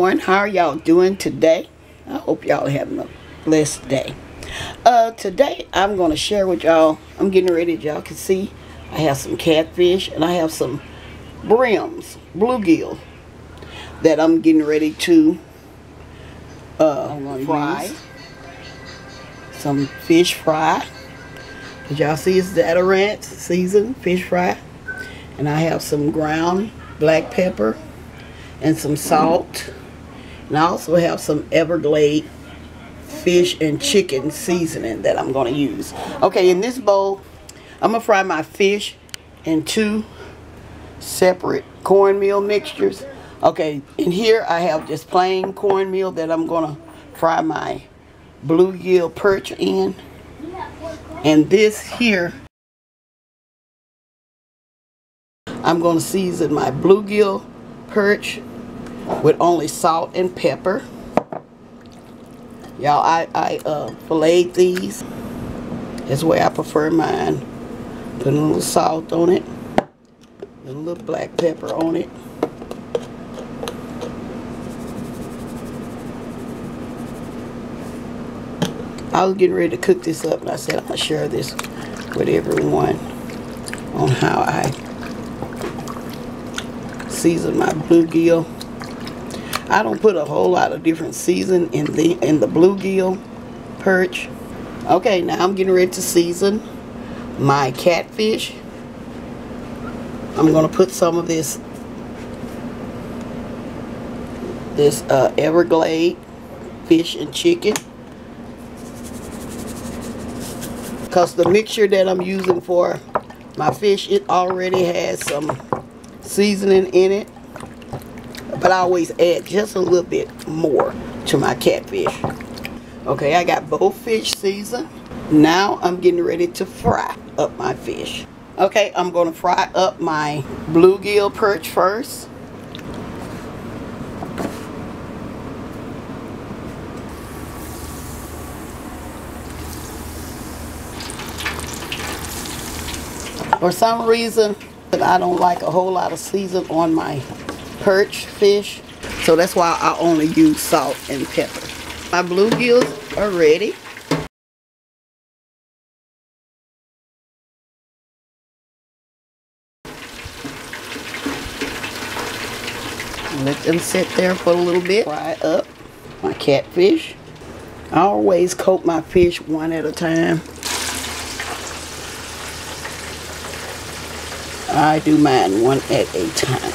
everyone. How are y'all doing today? I hope y'all having a blessed day. Today I'm going to share with y'all, I'm getting ready, y'all can see, I have some catfish and I have some brims, bluegill, that I'm getting ready to fry. Some fish fry. As y'all see, it's the ranch seasoned fish fry. And I have some ground black pepper and some salt. And I also have some Everglade fish and chicken seasoning that I'm going to use. Okay, in this bowl, I'm going to fry my fish in 2 separate cornmeal mixtures. Okay, in here I have just plain cornmeal that I'm going to fry my bluegill perch in. And this here, I'm going to season my bluegill perch with only salt and pepper. Y'all, I filleted these. That's the way I prefer mine. Put a little salt on it. A little black pepper on it. I was getting ready to cook this up and I said I'm going to share this with everyone on how I season my bluegill. I don't put a whole lot of different season in the bluegill perch. Okay, now I'm getting ready to season my catfish. I'm going to put some of this Everglade fish and chicken, because the mixture that I'm using for my fish, it already has some seasoning in it, but I always add just a little bit more to my catfish. Okay, I got both fish seasoned. Now I'm getting ready to fry up my fish. Okay, I'm going to fry up my bluegill perch first. For some reason, I don't like a whole lot of season on my perch fish, so that's why I only use salt and pepper. My bluegills are ready. Let them sit there for a little bit. Fry up my catfish. I always coat my fish one at a time. I do mine one at a time,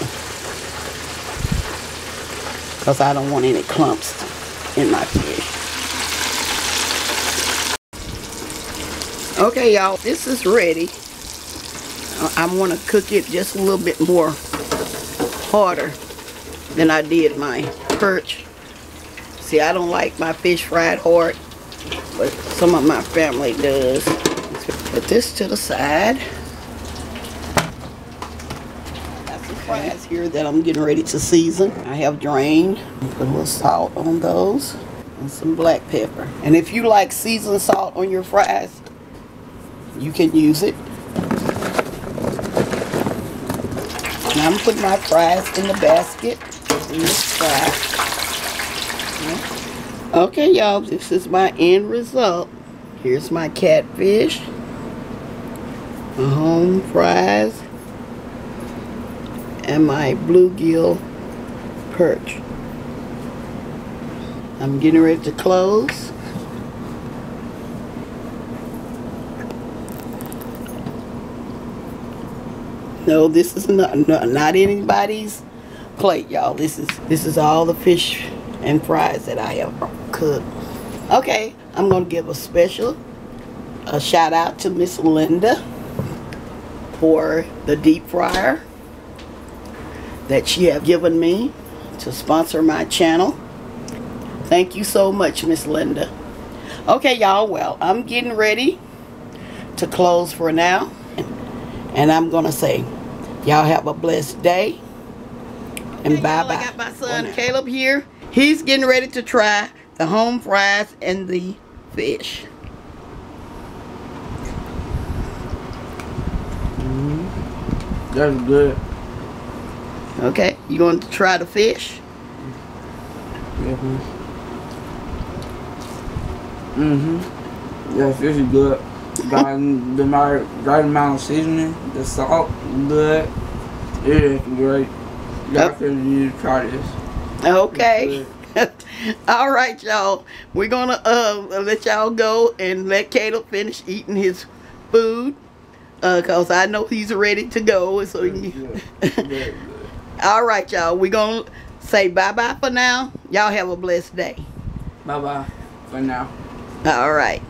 because I don't want any clumps in my fish. Okay, y'all, this is ready. I want to cook it just a little bit more harder than I did my perch. See, I don't like my fish fried hard, but some of my family does. Put this to the side. Fries here that I'm getting ready to season. I have drained. Put a little salt on those and some black pepper. And if you like seasoned salt on your fries, you can use it. Now I'm putting my fries in the basket. Okay, y'all, this is my end result. Here's my catfish, my home fries, and my bluegill perch. I'm getting ready to close. No, this is not anybody's plate, y'all. This is all the fish and fries that I have cooked. Okay, I'm gonna give a shout out to Miss Linda for the deep fryer that she have given me to sponsor my channel. Thank you so much, Miss Linda. Okay, y'all, well, I'm getting ready to close for now, and I'm gonna say y'all have a blessed day, and bye-bye. I got my son Caleb here. He's getting ready to try the home fries and the fish. That's good. Okay, you going to try the fish? Yeah, fish is good. Got the right amount of seasoning, the salt, good. It is great. Y'all need to try this. Okay. All right, y'all. We're gonna let y'all go and let Caleb finish eating his food. Cause I know he's ready to go. So Good. all right, y'all. We're gonna say bye-bye for now. Y'all have a blessed day. Bye-bye for now. All right.